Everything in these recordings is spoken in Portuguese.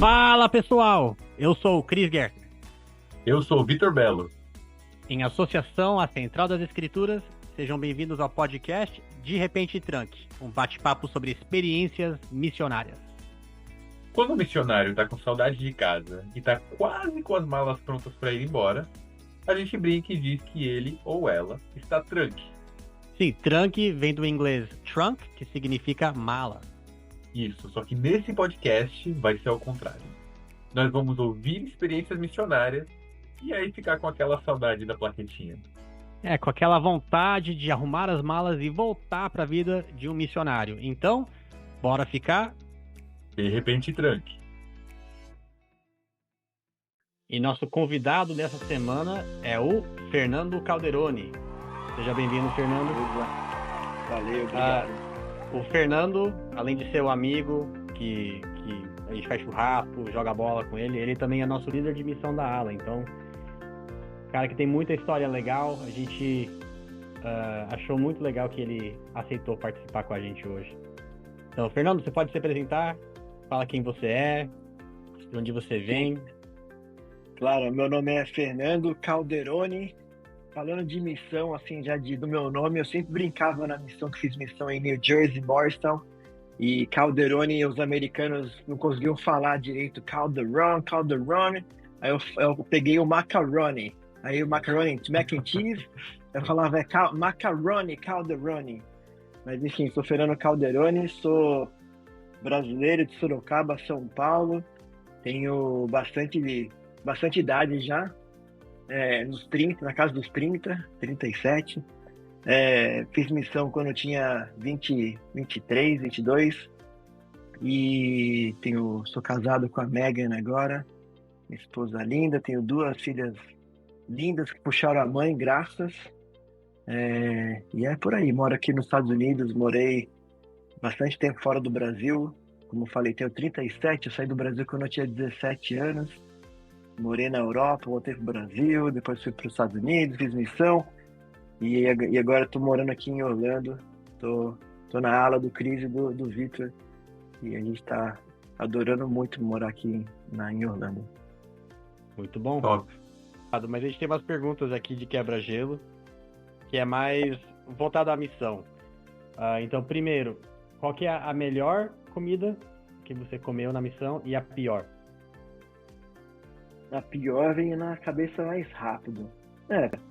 Fala pessoal, eu sou o Chris Gertner. Eu sou o Vitor Belo. Em associação à Central das Escrituras, sejam bem-vindos ao podcast De Repente Tranque, um bate-papo sobre experiências missionárias. Quando o missionário tá com saudade de casa e tá quase com as malas prontas para ir embora, a gente brinca e diz que ele ou ela está tranque. Sim, tranque vem do inglês trunk, que significa mala. Isso, só que nesse podcast vai ser ao contrário. Nós vamos ouvir experiências missionárias e aí ficar com aquela saudade da plaquetinha. Com aquela vontade de arrumar as malas e voltar para a vida de um missionário. Então, bora ficar? De repente, tranque. E nosso convidado dessa semana é o Fernando Calderoni. Seja bem-vindo, Fernando. Valeu, obrigado. O Fernando, além de ser um amigo que a gente faz churrasco, joga bola com ele também é nosso líder de missão da ala. Então, cara que tem muita história legal. A gente achou muito legal que ele aceitou participar com a gente hoje. Então, Fernando, você pode se apresentar? Fala quem você é, de onde você vem. Claro, meu nome é Fernando Calderoni. Falando de missão, assim, do meu nome, eu sempre brincava na missão que fiz missão em New Jersey, Morristown. E Calderoni, os americanos não conseguiam falar direito Calderoni. Aí eu peguei o macaroni. Aí o macaroni, mac and cheese, eu falava macaroni, Calderoni. Mas enfim, sou Fernando Calderoni, sou brasileiro de Sorocaba, São Paulo. Tenho bastante idade já. Nos 30, na casa dos 30, 37. Fiz missão quando eu tinha 20, 23, 22. E sou casado com a Megan agora, minha esposa linda. Tenho duas filhas lindas que puxaram a mãe, graças. E é por aí. Moro aqui nos Estados Unidos, morei bastante tempo fora do Brasil. Como eu falei, tenho 37, eu saí do Brasil quando eu tinha 17 anos. Morei na Europa, voltei pro Brasil, depois fui para os Estados Unidos, fiz missão. E agora estou morando aqui em Orlando. Tô na ala do Cris e do Vitor. E a gente está adorando muito morar aqui em Orlando. Muito bom. Top. Mas a gente tem umas perguntas aqui de quebra-gelo, que é mais voltada à missão. Então, primeiro, qual que é a melhor comida que você comeu na missão e a pior? A pior vem na cabeça mais rápido.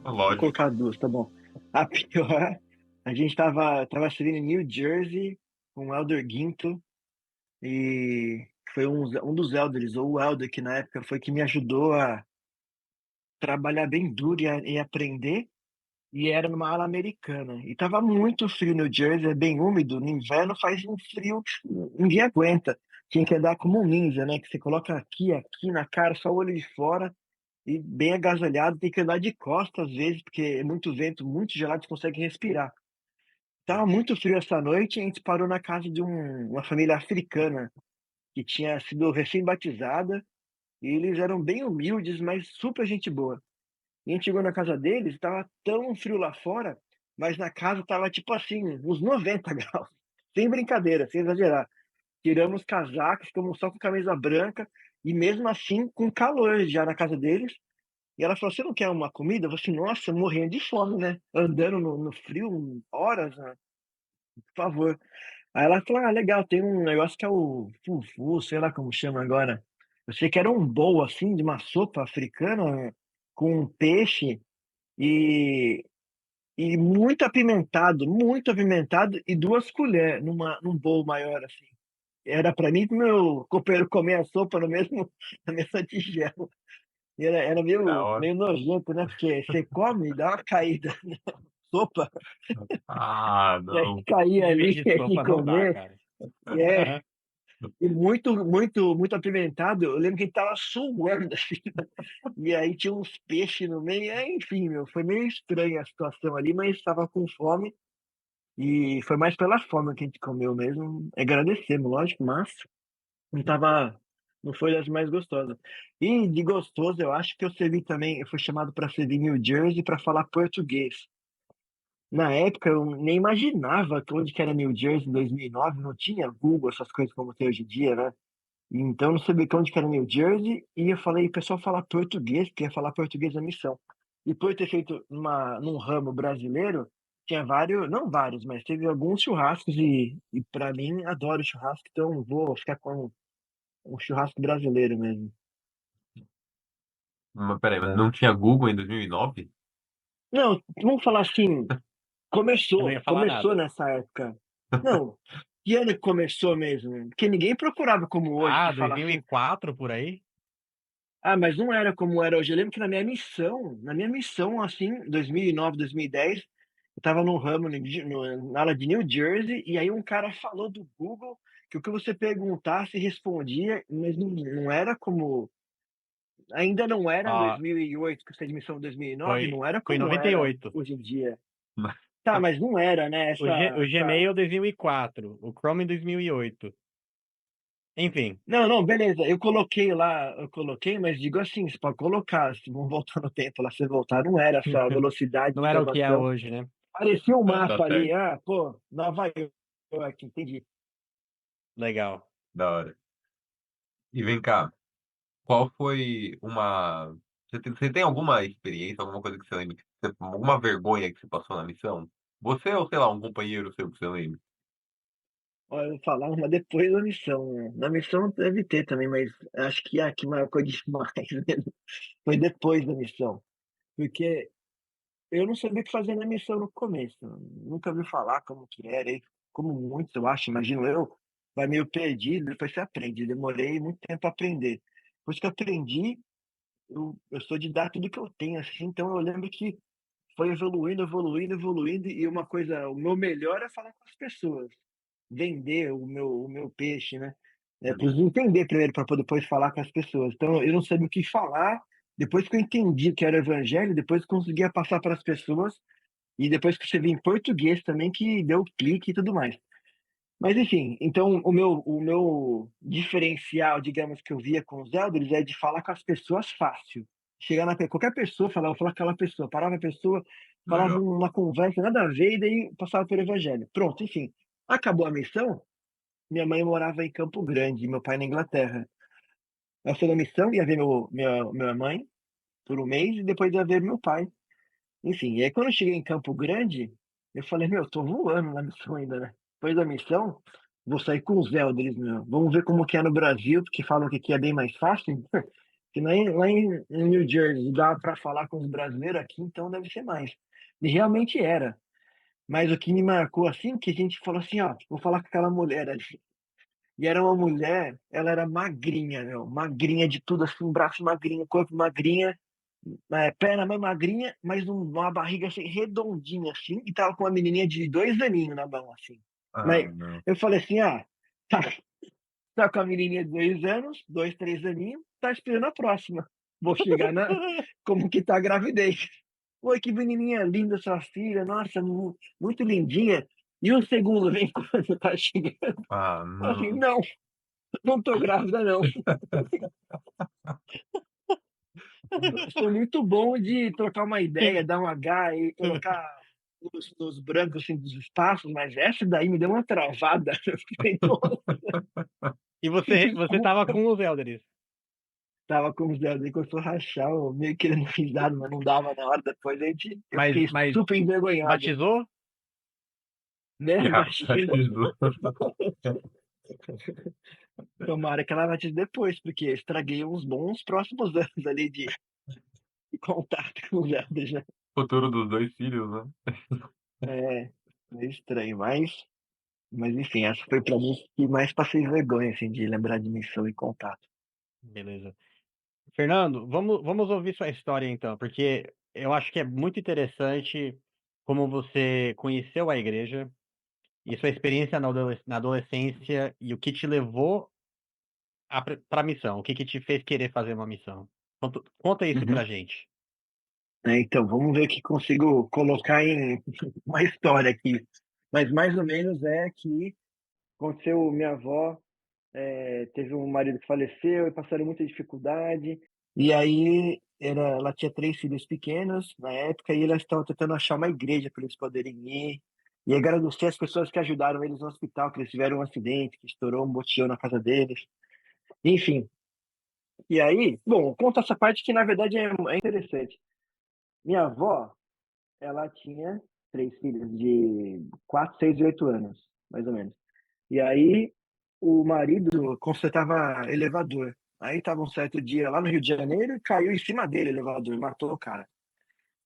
Vou Lógico. colocar duas, tá bom. A pior, a gente tava servindo em New Jersey com o Elder Guinto, e foi um dos elders, ou o elder que na época foi que me ajudou a trabalhar bem duro e aprender, e era numa ala americana. E tava muito frio. New Jersey, é bem úmido, no inverno faz um frio que ninguém aguenta. Tinha que andar como um ninja, né? Que você coloca aqui na cara, só o olho de fora, e bem agasalhado, tem que andar de costas às vezes, porque é muito vento, muito gelado, você consegue respirar. Tava muito frio essa noite, e a gente parou na casa de uma família africana, que tinha sido recém-batizada, e eles eram bem humildes, mas super gente boa. E a gente chegou na casa deles, tava tão frio lá fora, mas na casa tava tipo assim, uns 90 graus. Sem brincadeira, sem exagerar. Tiramos casacos, ficamos só com camisa branca, e mesmo assim com calor já na casa deles. E ela falou: "Você não quer uma comida?" Eu falei assim: "Nossa, morrendo de fome, né? Andando no frio horas, né? Por favor." Aí ela falou: "Ah, legal, tem um negócio que é o fufu, sei lá como chama agora." Eu sei que era um bowl assim de uma sopa africana, né, com peixe e, muito apimentado, e 2 colheres num bowl maior assim. Era para mim e pro meu companheiro comer a sopa no mesmo, na mesma tigela. E era Da meio, hora. meio nojento, né? Porque você come e dá uma caída na sopa, e aí Não. caía ali, De tinha que sopa não dá, comer. cara. E e muito, muito, muito apimentado. Eu lembro que ele tava suando assim, e aí tinha uns peixes no meio. Enfim, foi meio estranha a situação ali, mas estava com fome. E foi mais pela fome que a gente comeu mesmo. Agradecemos, lógico, mas não tava, não foi das mais gostosas. E de gostoso, eu acho que eu servi também. Eu fui chamado para servir em New Jersey para falar português. Na época, eu nem imaginava onde que era New Jersey em 2009. Não tinha Google, essas coisas como tem hoje em dia, né? Então eu não sabia que onde que era New Jersey, e eu falei, o pessoal fala português, porque ia falar português na missão. E por ter feito num ramo brasileiro, tinha vários, não vários, mas teve alguns churrascos, e para mim, adoro churrasco, então vou ficar com um churrasco brasileiro mesmo. Mas peraí, mas não tinha Google em 2009? Não, vamos falar assim, Eu não ia começou, falar começou nada. nessa época. Não, que ano que começou mesmo? Porque ninguém procurava como hoje, Ah, que fala assim, 2004 por aí? ah, mas não era como era hoje. Eu lembro que na minha missão, assim, 2009, 2010, eu estava num ramo na área de New Jersey, e aí um cara falou do Google que o que você perguntasse respondia, mas não era como. Ainda não era em Ó, 2008, que essa admissão em 2009, foi, não era foi em como era 98. hoje em dia. Tá, mas não era, né? O Gmail 2004, o Chrome em 2008. Enfim, Não, não, beleza. Eu coloquei lá, mas digo assim, você pode colocar, se vão voltar no tempo lá, se voltar, não era essa velocidade de não era o que é informação. hoje, né? Parecia um Ah, tá mapa ali, certo. pô, Nova York, entendi. Legal. Da hora. E vem cá, qual foi uma. Você tem alguma experiência, alguma coisa que você lembra, alguma vergonha que você passou na missão? Você ou, sei lá, um companheiro seu que você lembra? Olha, eu vou falar uma depois da missão, né? Na missão deve ter também, mas acho que a que marcou demais mesmo foi depois da missão. Porque eu não sabia o que fazer na missão no começo. Nunca ouvi falar como que era, e como muitos, eu acho, imagino eu, vai meio perdido, depois você aprende. Demorei muito tempo para aprender. Depois que eu aprendi, eu sou de dar tudo que eu tenho, assim, então eu lembro que foi evoluindo, evoluindo, evoluindo, e uma coisa, o meu melhor é falar com as pessoas, vender o meu peixe, né? Preciso entender primeiro para poder depois falar com as pessoas. Então eu não sabia o que falar. Depois que eu entendi que era o evangelho, depois conseguia passar para as pessoas, e depois que você viu em português também, que deu clique e tudo mais. Mas enfim, então o meu diferencial, digamos, que eu via com os elders é de falar com as pessoas fácil. Chegar qualquer pessoa, falar com aquela pessoa, parava a pessoa, falava Legal. uma conversa, nada a ver, e daí passava pelo evangelho. Pronto, enfim. Acabou a missão, minha mãe morava em Campo Grande, e meu pai na Inglaterra. Eu fui na missão, ia ver minha mãe por um mês, e depois ia ver meu pai. Enfim, e aí quando eu cheguei em Campo Grande, eu falei, meu, tô voando na missão ainda, né? Depois da missão, vou sair com os elders, meu. Vamos ver como que é no Brasil, porque falam que aqui é bem mais fácil. Que lá em New Jersey dá para falar com os brasileiros aqui, então deve ser mais. E realmente era. Mas o que me marcou assim, que a gente falou assim, ó, vou falar com aquela mulher ali. E era uma mulher, ela era magrinha, meu, magrinha de tudo, assim, braço magrinho, corpo magrinha, perna mais magrinha, mas uma barriga assim, redondinha, assim, e tava com uma menininha de 2 aninhos na mão, assim. Ah, Mas não. eu falei assim, tá, tá com a menininha de 2 anos, 2, 3 aninhos, tá esperando a próxima. Vou chegar como que tá a gravidez. Oi, que menininha linda sua filha, nossa, muito lindinha. E o segundo vem quando tá chegando. Ah, Eu assim, não. não, não tô grávida, não. Eu sou muito bom de trocar uma ideia, dar um H e colocar nos brancos assim, dos espaços, mas essa daí me deu uma travada. Eu fiquei, nossa, E você tava com os elders. tava com os dedos aí, começou a rachar, eu meio querendo risada, mas não dava na hora. Depois eu Mas, fiquei mas super envergonhado, batizou? né? Já Imagina. batizou. Tomara que ela batize depois, porque eu estraguei uns bons próximos anos ali de contato com os elders, né? Futuro dos dois filhos, né? É, meio estranho, mas enfim, essa foi pra mim que mais passei vergonha, assim, de lembrar de missão e contato. Beleza. Fernando, vamos ouvir sua história então, porque eu acho que é muito interessante como você conheceu a igreja e sua experiência na adolescência e o que te levou para a missão, o que te fez querer fazer uma missão. Conta isso Uhum. pra gente. Então, vamos ver o que consigo colocar em uma história aqui. Mas mais ou menos é que aconteceu, minha avó teve um marido que faleceu e passaram muita dificuldade. E aí ela tinha 3 filhos pequenos na época e elas estavam tentando achar uma igreja para eles poderem ir. E agradecer as pessoas que ajudaram eles no hospital, que eles tiveram um acidente, que estourou um botijão na casa deles. Enfim, e aí, bom, conta essa parte que na verdade é interessante. Minha avó, ela tinha três filhos de 4, 6 e 8 anos, mais ou menos. E aí o marido consertava elevador. Aí tava um certo dia lá no Rio de Janeiro e caiu em cima dele o elevador, matou o cara.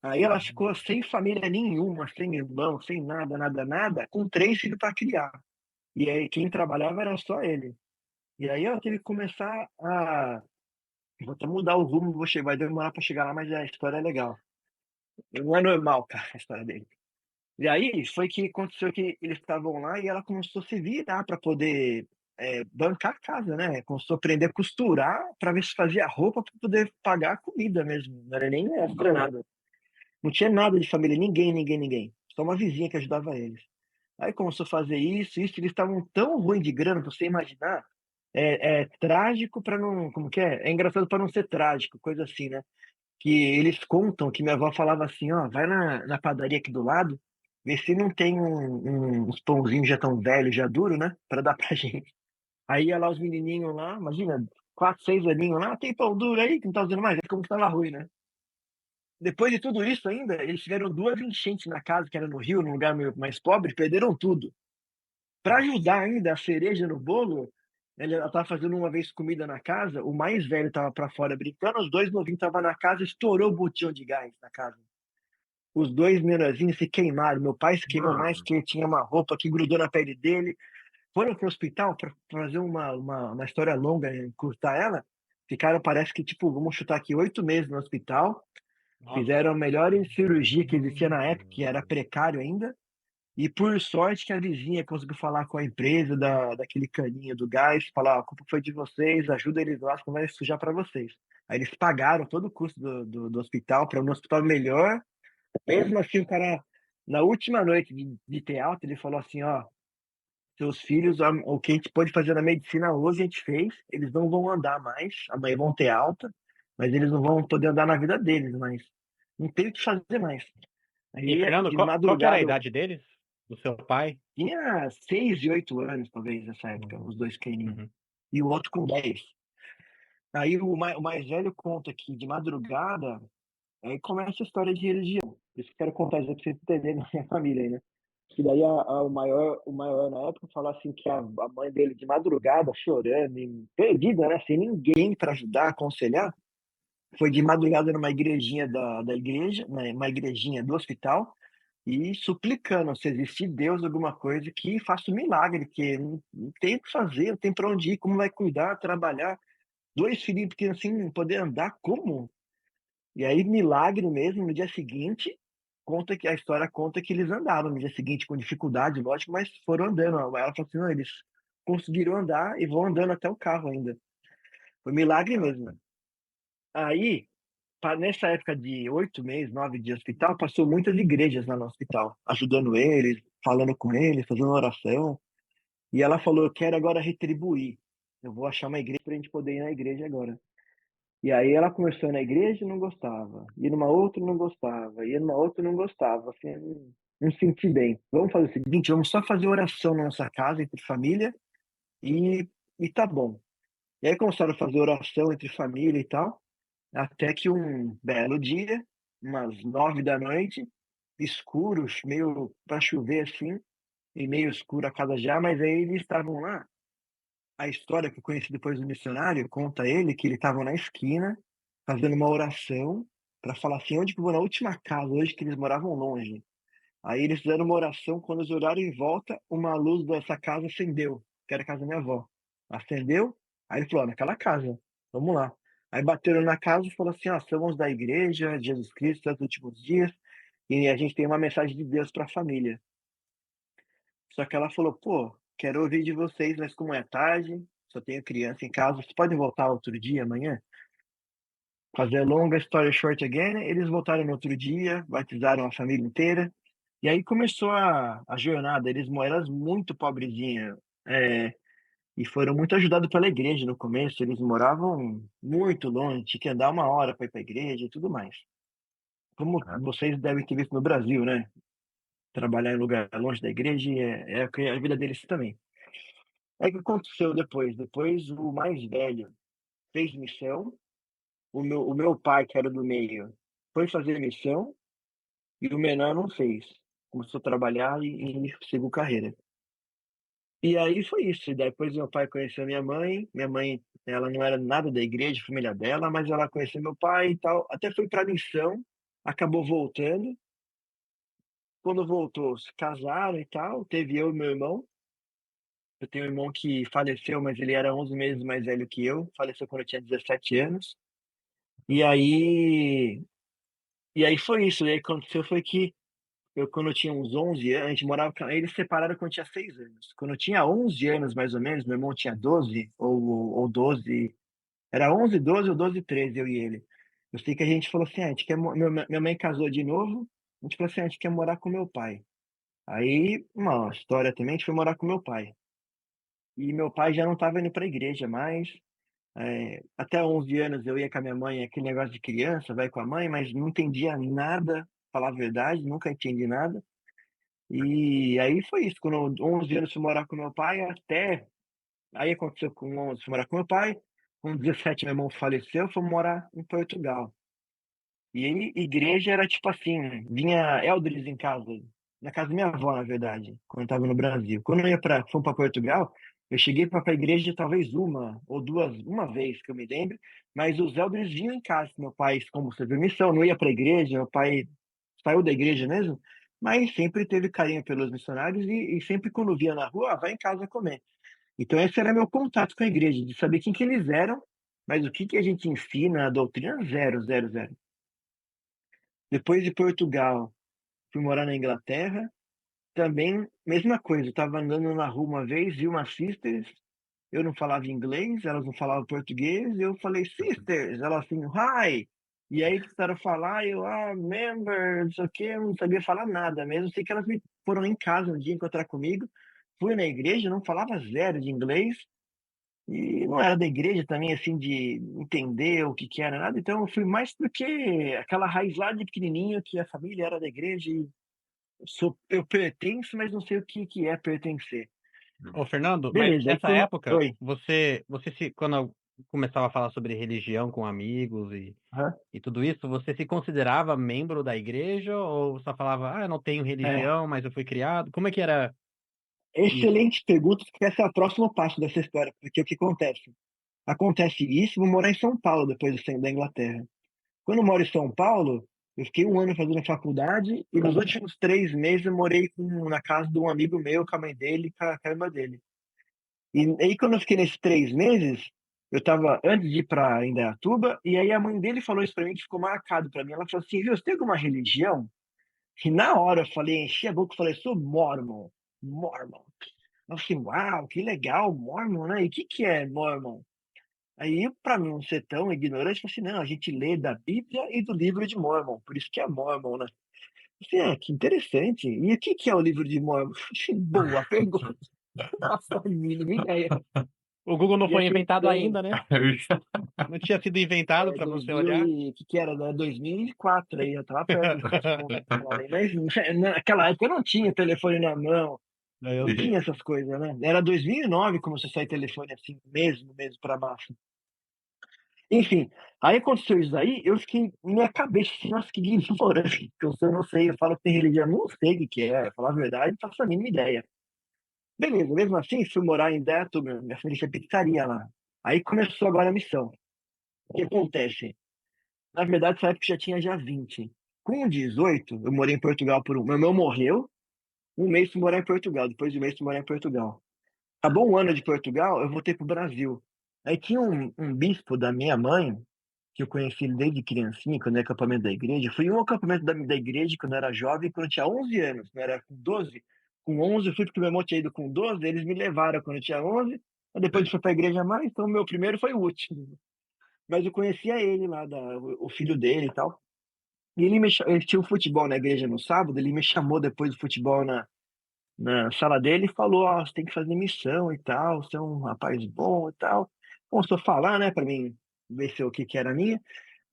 Aí ela ficou sem família nenhuma, sem irmão, sem nada, nada, nada, com três filhos para criar. E aí quem trabalhava era só ele. E aí ela teve que começar a. Vou até mudar o rumo, vai demorar para chegar lá, mas a história é legal. Não é normal, cara, a história dele. E aí foi que aconteceu que eles estavam lá e ela começou a se virar para poder bancar a casa, né? Começou a aprender a costurar para ver se fazia roupa para poder pagar a comida mesmo. Não era nem extra nada. Não tinha nada de família, ninguém, ninguém, ninguém. Só uma vizinha que ajudava eles. Aí começou a fazer isso, eles estavam tão ruim de grana, pra você imaginar. É trágico para não. Como que é? É engraçado para não ser trágico, coisa assim, né? Que eles contam que minha avó falava assim: ó, vai na padaria aqui do lado, vê se não tem uns pãozinhos já tão velhos, já duro, né? Para dar pra gente. Aí ia lá os menininhos lá, imagina, 4, 6 aninhos lá, tem pão duro aí que não tá usando mais, é como que tava ruim, né? Depois de tudo isso ainda, eles tiveram duas enchentes na casa, que era no Rio, num lugar meio mais pobre, perderam tudo. Para ajudar ainda a cereja no bolo, ela estava fazendo uma vez comida na casa, o mais velho estava para fora brincando, os dois novinhos estavam na casa, estourou o botijão de gás na casa. Os dois menorzinhos se queimaram. Meu pai se queimou mais Mano, porque tinha uma roupa que grudou na pele dele. Foram pro hospital para fazer uma história longa e encurtar ela. Ficaram, parece que, tipo, vamos chutar aqui, 8 meses no hospital. Nossa. Fizeram a melhor cirurgia que existia na época, que era precário ainda. E por sorte que a vizinha conseguiu falar com a empresa daquele caninho do gás, falar, "Ó, a culpa foi de vocês, ajuda eles lá, senão vai sujar para vocês." Aí eles pagaram todo o custo do hospital para um hospital melhor. Mesmo assim, o cara, na última noite de ter alta, ele falou assim, ó, seus filhos, o que a gente pode fazer na medicina hoje, a gente fez, eles não vão andar mais, amanhã vão ter alta, mas eles não vão poder andar na vida deles, mas não tem o que fazer mais. E, Aí, Fernando, de qual que era a madrugada, idade deles? Do seu pai? tinha 6 e 8 anos, talvez, nessa época, os dois pequenininhos. Uhum. E o outro com 10. Aí o mais velho conta que de madrugada, aí começa a história de religião. Isso que eu quero contar já pra vocês entenderem na minha família aí, né? Que daí o maior na época falou assim que a mãe dele de madrugada, chorando, perdida, né? Sem ninguém para ajudar, aconselhar, foi de madrugada numa igrejinha da igreja, né, uma igrejinha do hospital, e suplicando se existe Deus, alguma coisa que faça um milagre, que não tem o que fazer, não tem para onde ir, como vai cuidar, trabalhar. Dois filhinhos pequenos assim, não poder andar, como? E aí, milagre mesmo, no dia seguinte, conta que a história conta que eles andaram no dia seguinte com dificuldade, lógico, mas foram andando. Ela falou assim, não, eles conseguiram andar e vão andando até o carro ainda. Foi milagre mesmo. caraca. Aí, nessa época de 8 meses, 9 de hospital, passou muitas igrejas lá no hospital, ajudando eles, falando com eles, fazendo oração. E ela falou, eu quero agora retribuir. Eu vou achar uma igreja para a gente poder ir na igreja agora. E aí ela começou na igreja e não gostava. Ia numa outra e não gostava. Ia numa outra e não gostava. Assim, eu não senti bem. Vamos fazer o seguinte, vamos só fazer oração na nossa casa, entre família, e, e tá bom. E aí começaram a fazer oração entre família e tal, até que um belo dia, umas 9 da noite, escuro, meio para chover assim, e meio escuro a casa já, mas aí eles estavam lá. A história que eu conheci depois do missionário conta ele que eles estavam na esquina fazendo uma oração para falar assim, onde que eu vou na última casa hoje que eles moravam longe. Aí eles fizeram uma oração, quando eles olharam em volta, uma luz dessa casa acendeu, que era a casa da minha avó. Acendeu, aí ele falou, "Ó, naquela casa, vamos lá." Aí bateram na casa e falaram assim, ó, somos da igreja de Jesus Cristo dos últimos dias e a gente tem uma mensagem de Deus para a família. Só que ela falou, pô, quero ouvir de vocês, mas como é tarde, só tenho criança em casa, vocês podem voltar outro dia, amanhã? Fazer a longa story short again, eles voltaram no outro dia, batizaram a família inteira, e aí começou a jornada. Eles eram muito pobrezinhos, e foram muito ajudados pela igreja no começo. Eles moravam muito longe, tinha que andar 1 hora para ir para a igreja e tudo mais. Como Caraca. vocês devem ter visto no Brasil, né? Trabalhar em lugar longe da igreja é a vida deles também. É que aconteceu depois. Depois o mais velho fez missão, o meu pai, que era do meio, foi fazer missão, e o menor não fez. Começou a trabalhar e seguiu carreira. E aí foi isso. E depois meu pai conheceu a minha mãe. Minha mãe, ela não era nada da igreja, família dela, mas ela conheceu meu pai e tal. Até foi para missão, acabou voltando. Quando voltou, se casaram e tal. Teve eu e meu irmão. Eu tenho um irmão que faleceu, mas ele era 11 meses mais velho que eu. Faleceu quando eu tinha 17 anos. E aí, e aí foi isso. E aí aconteceu foi que quando eu tinha uns 11 anos, a gente morava, eles se separaram quando eu tinha 6 anos. Quando eu tinha 11 anos, mais ou menos, meu irmão tinha 12 ou 12, era 11, 12 ou 12, 13, eu e ele. Eu sei que a gente falou assim, a gente quer, minha mãe casou de novo, a gente falou assim, a gente quer morar com meu pai. Aí, uma história também, a gente foi morar com meu pai. E meu pai já não estava indo para a igreja mais. Até 11 anos eu ia com a minha mãe, aquele negócio de criança, vai com a mãe, mas não entendia nada, falar a verdade, nunca entendi nada. E aí foi isso, quando 11 anos fui morar com meu pai, até aí aconteceu com 11 fui morar com meu pai, com 17 meu irmão faleceu, fui morar em Portugal. E aí, igreja era tipo assim, vinha elders em casa, na casa da minha avó, na verdade, quando eu estava no Brasil. Quando eu fui para Portugal, eu cheguei para a igreja talvez uma ou duas, uma vez que eu me lembro, mas os elders vinham em casa. Meu pai, como serviu missão, não ia para a igreja, meu pai saiu da igreja mesmo, mas sempre teve carinho pelos missionários e sempre quando via na rua, vai em casa comer. Então esse era meu contato com a igreja, de saber quem que eles eram, mas o que que a gente ensina, a doutrina, zero, zero, zero. Depois de Portugal, fui morar na Inglaterra. Também, mesma coisa. Eu estava andando na rua uma vez, vi umas sisters. Eu não falava inglês, elas não falavam português. Eu falei, sisters. Elas assim, hi. E aí começaram a falar, eu, member, não sei o quê. Eu não sabia falar nada mesmo. Sei que elas me foram em casa um dia encontrar comigo. Fui na igreja, não falava zero de inglês. E não era da igreja também, assim, de entender o que que era, nada. Então, eu fui mais porque aquela raiz lá de pequenininho, que a família era da igreja e eu pertenço, mas não sei o que que é pertencer. Ô, Fernando, mas Beleza, aí nessa quando... época, Oi. quando eu começava a falar sobre religião com amigos Aham. e tudo isso, você se considerava membro da igreja ou só falava, eu não tenho É, religião, mas eu fui criado? Como é que era isso? excelente pergunta, porque esse é o próximo passo dessa história, porque o que acontece? Acontece isso, vou morar em São Paulo depois de sair da Inglaterra. Quando eu moro em São Paulo, eu fiquei um ano fazendo faculdade e nos últimos 3 meses eu morei na casa de um amigo meu, com a mãe dele, com a irmã dele. E aí, quando eu fiquei nesses 3 meses, eu tava antes de ir pra Indaiatuba, e aí a mãe dele falou isso pra mim, que ficou marcado pra mim. Ela falou assim: viu, você tem alguma religião? E na hora eu falei, enchi a boca e falei, sou Mormon. Mormon. Eu falei, uau, que legal, Mormon, né? E o que que é Mormon? Aí, pra mim não ser tão ignorante, eu falei assim, não, a gente lê da Bíblia e do livro de Mormon, por isso que é Mormon, né? Eu falei, que interessante. E o que que é o livro de Mormon? Eu falei, boa pergunta. Nossa, a mínima ideia. O Google não E foi aquele inventado tempo, ainda, né? Não tinha sido inventado para você 2000 olhar. e... O que que era, né? 2004 aí, eu tava perto do smartphone falar aí. Mas naquela época eu não tinha telefone na mão, Eu não sei. tinha essas coisas, né? Era 2009 como você sai telefone assim, mesmo para baixo. Enfim, aí aconteceu isso aí, eu fiquei, minha cabeça, assim, nossa, que ignorante, que eu não sei, eu falo que tem religião, não sei o que é, falar a verdade, não faço a mínima ideia. Beleza, mesmo assim, fui morar em Beto, minha família tinha pizzaria lá. Aí começou agora a missão. O que acontece? Na verdade, essa época já 20. Com 18, eu morei em Portugal por um. Meu irmão morreu, um mês fui morar em Portugal, depois de um mês fui morar em Portugal. Acabou um ano de Portugal, eu voltei pro Brasil. Aí tinha um bispo da minha mãe, que eu conheci ele desde criancinha, quando era acampamento da igreja. Fui em um acampamento da igreja quando eu era jovem, quando eu tinha 11 anos, não era com 12. Com 11 eu fui porque meu irmão tinha ido com 12, eles me levaram quando eu tinha 11. Aí depois eu fui pra igreja mais, então o meu primeiro foi o último. Mas eu conhecia ele lá, o filho dele e tal. E ele tinha um futebol na igreja no sábado, ele me chamou depois do futebol na sala dele e falou, você tem que fazer missão e tal, você é um rapaz bom e tal. Começou a falar, né, pra mim ver se o que que era minha.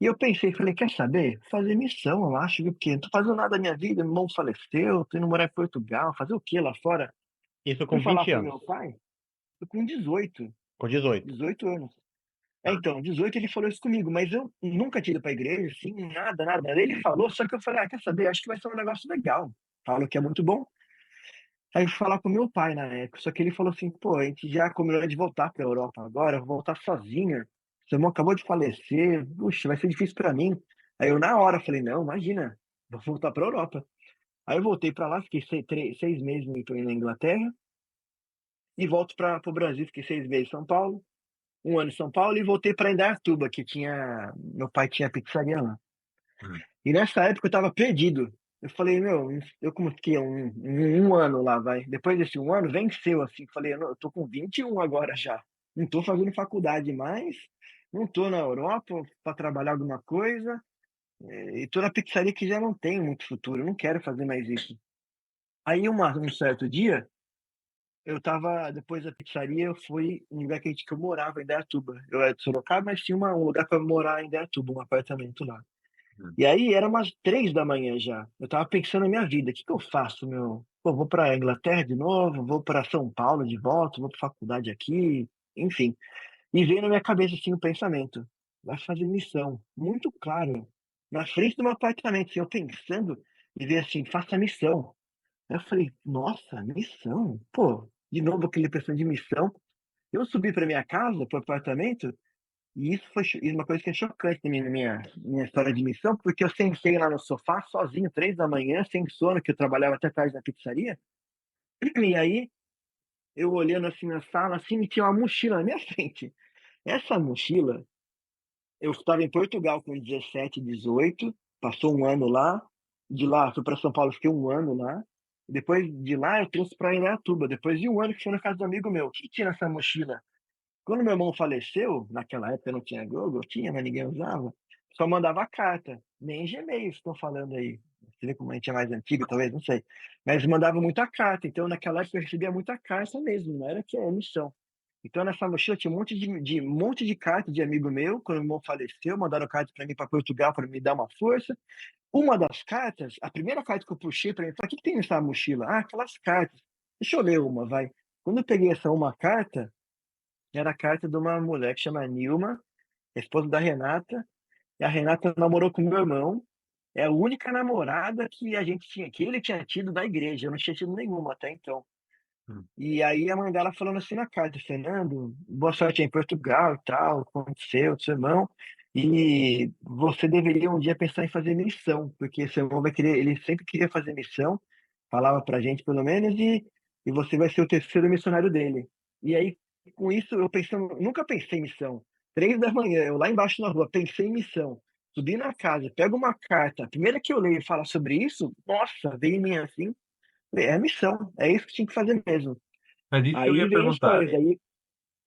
E eu pensei, falei, quer saber? Fazer missão, eu acho, viu? Porque não tô fazendo nada da minha vida, meu irmão faleceu, tô indo morar em Portugal, fazer o quê lá fora? Isso Fui com falar 20 pro anos. meu pai, com 18, Com 18. 18 anos. Então, 18 ele falou isso comigo, mas eu nunca tinha ido pra igreja, assim, nada, nada. Aí ele falou, só que eu falei, quer saber, acho que vai ser um negócio legal. Falo que é muito bom. Aí eu fui falar com meu pai na época, só que ele falou assim, pô, a gente já combinou de voltar pra Europa agora, eu vou voltar sozinha. Seu irmão acabou de falecer, puxa, vai ser difícil pra mim. Aí eu na hora falei, não, imagina, vou voltar pra Europa. Aí eu voltei pra lá, fiquei 6 meses na Inglaterra, e volto para o Brasil, fiquei 6 meses em São Paulo, um ano em São Paulo, e voltei para Indaiatuba, que tinha, meu pai tinha pizzaria lá. Hum. E nessa época eu tava perdido. Eu falei, meu, eu como fiquei um ano lá, vai. Depois desse um ano, venceu, assim. Falei, eu tô com 21 agora já. Não tô fazendo faculdade mais, não tô na Europa para trabalhar alguma coisa, e tô na pizzaria que já não tem muito futuro, eu não quero fazer mais isso. Aí um certo dia, eu tava, depois da pizzaria, eu fui no lugar que eu morava, em Indaiatuba. Eu era de Sorocaba, mas tinha um lugar para morar em Indaiatuba, um apartamento lá. Hum. E aí era umas 3 da manhã já. Eu tava pensando na minha vida, o que que eu faço, meu? Pô, vou pra Inglaterra de novo, vou pra São Paulo de volta, vou pra faculdade aqui, enfim. E veio na minha cabeça assim o pensamento, vai fazer missão, muito claro, na frente do meu apartamento, assim, eu pensando e ver assim, faça missão. Aí eu falei, nossa, missão? Pô, de novo aquele pressão de missão. Eu subi pra minha casa, pro apartamento, e isso foi uma coisa que é chocante na minha história de missão, porque eu sentei lá no sofá, sozinho, 3 da manhã, sem sono, que eu trabalhava até tarde na pizzaria. E aí, eu olhando assim na sala, assim, e tinha uma mochila na minha frente. Essa mochila, eu estava em Portugal com 17, 18, passou um ano lá. De lá, fui para São Paulo, fiquei um ano lá. Depois de lá, eu trouxe para Indaiatuba. Depois de um ano que foi na casa do amigo meu. O que tinha nessa mochila? Quando meu irmão faleceu, naquela época não tinha Google, tinha, mas ninguém usava, só mandava carta, nem Gmail, estou falando aí. Você vê como a gente é mais antigo, talvez, não sei. Mas mandava muita carta, então naquela época eu recebia muita carta mesmo, não era que é emissão. Então nessa mochila tinha um monte de carta de amigo meu, quando meu irmão faleceu, mandaram carta para mim para Portugal para me dar uma força. Uma das cartas, a primeira carta que eu puxei para mim, falei, o que que tem nessa mochila? Ah, aquelas cartas. Deixa eu ler uma, vai. Quando eu peguei essa uma carta, era a carta de uma mulher que chama Nilma, esposa da Renata, e a Renata namorou com meu irmão. É a única namorada que a gente tinha, que ele tinha tido da igreja, eu não tinha tido nenhuma até então. Hum. E aí a mãe dela falando assim na carta, Fernando, boa sorte aí em Portugal e tal, aconteceu, seu irmão, e você deveria um dia pensar em fazer missão, porque seu irmão vai querer, ele sempre queria fazer missão, falava pra gente pelo menos, e você vai ser o terceiro missionário dele. E aí, com isso, eu pensando, nunca pensei em missão. 3 da manhã, eu lá embaixo na rua, pensei em missão. Subi na casa, pego uma carta, a primeira que eu leio e fala sobre isso, nossa, veio em mim assim, é missão, é isso que tinha que fazer mesmo. Mas isso que eu Aí ia vem a perguntar. história, daí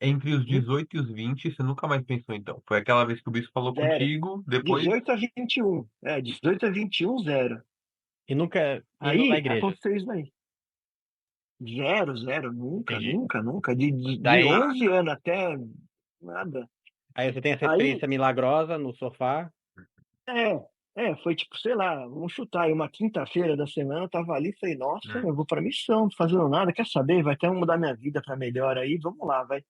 Entre os hum, 18 e os 20, você nunca mais pensou então? Foi aquela vez que o bispo falou zero. contigo, depois. 18 a 21. 18 a 21, zero. E nunca indo na Aí igreja. aconteceu isso daí. Zero, zero, nunca, Entendi. nunca, nunca. De Daí, 11 anos até nada. aí você tem essa Aí, experiência milagrosa no sofá. foi tipo, sei lá, vamos chutar aí, uma quinta-feira da semana, eu tava ali e falei, nossa, Hum. eu vou pra missão, não tô fazendo nada, quer saber? Vai até mudar minha vida pra melhor aí, vamos lá, vai.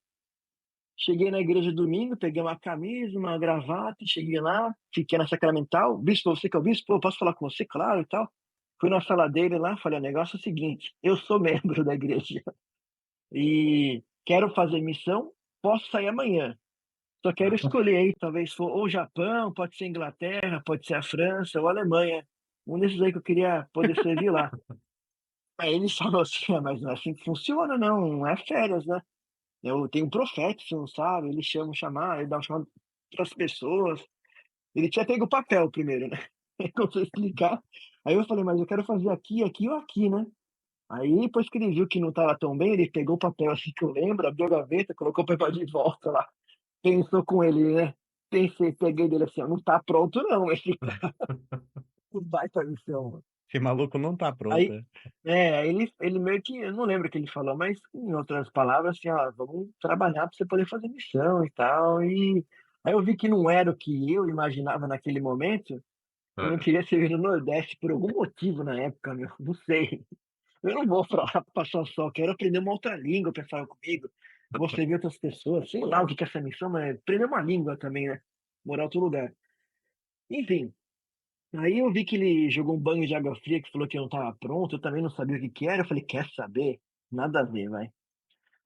Cheguei na igreja domingo, peguei uma camisa, uma gravata, cheguei lá, fiquei na Sacramental. Bispo, você que é o bispo? Pô, posso falar com você? Claro e tal. Fui na sala dele lá, falei, o negócio é o seguinte, eu sou membro da igreja e quero fazer missão, posso sair amanhã. Só quero escolher aí, talvez for ou Japão, pode ser Inglaterra, pode ser a França ou a Alemanha. Um desses aí que eu queria poder servir lá. Aí ele falou assim, mas não é assim que funciona, não é férias, né? Eu tenho um profeta, você não sabe, ele chama, chamar, ele dá um chamado para as pessoas. Ele tinha pego o papel primeiro, né? Aí começou a explicar. Aí eu falei, mas eu quero fazer aqui, aqui ou aqui, né? Aí depois que ele viu que não estava tão bem, ele pegou o papel assim que eu lembro, abriu a gaveta, colocou o papel de volta lá. Pensou com ele, né? Pensei, peguei dele assim, ó, não tá pronto não, esse cara vai pra missão. Esse maluco não tá pronto. Aí, aí ele meio que, eu não lembro o que ele falou, mas em outras palavras, assim, ó, vamos trabalhar para você poder fazer missão e tal. E aí eu vi que não era o que eu imaginava naquele momento. Eu não Ah. queria servir no Nordeste por algum motivo na época, não sei. Eu não vou pra lá pra passar só, quero aprender uma outra língua, pensava comigo. vou servir outras pessoas, sei lá o que é essa missão, mas aprender uma língua também, né? Morar em outro lugar. Enfim, aí eu vi que ele jogou um banho de água fria, que falou que eu não estava pronto, eu também não sabia o que que era, eu falei, quer saber? Nada a ver, vai.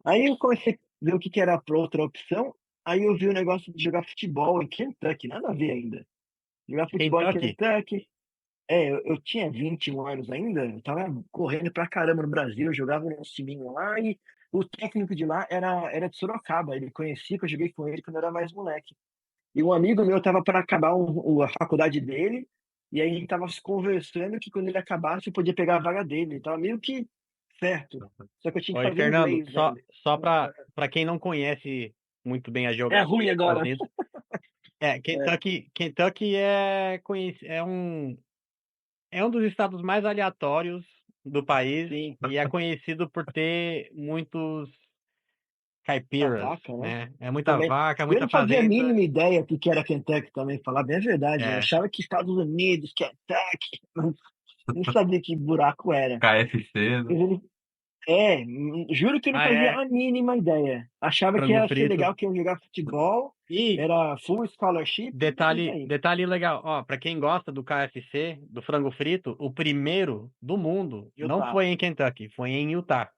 Aí eu comecei a ver o que que era a outra opção, aí eu vi o negócio de jogar futebol em Kentucky, nada a ver ainda. Jogar futebol em Kentucky. Kentucky. Eu tinha 21 anos ainda, eu tava correndo pra caramba no Brasil, eu jogava num timinho lá e o técnico de lá era de Sorocaba, ele conhecia que eu joguei com ele quando eu era mais moleque. E um amigo meu tava para acabar a faculdade dele, e aí a gente tava se conversando que quando ele acabasse eu podia pegar a vaga dele, tava meio que certo. Só que eu tinha que Oi, fazer Fernando, inglês só, ainda. só para quem não conhece muito bem a É geografia ruim dos Estados agora. Unidos, É, Kentucky é um dos estados mais aleatórios do país sim, e é conhecido por ter muitos a caipiras, vaca, né? né? É muita Também. vaca, Eu muita não fazia a fazenda. mínima ideia do que era Kentucky também, falar bem a verdade. Eu É, achava que Estados Unidos, Kentucky, não sabia que buraco era. KFC, né? Mas juro que eu não fazia é, a mínima ideia. Achava que frango ia ser frito. legal, que ia jogar futebol, E era full scholarship, é isso aí. detalhe legal, ó, para quem gosta do KFC, do frango frito, o primeiro do mundo não Utah. foi em Kentucky, foi em Utah.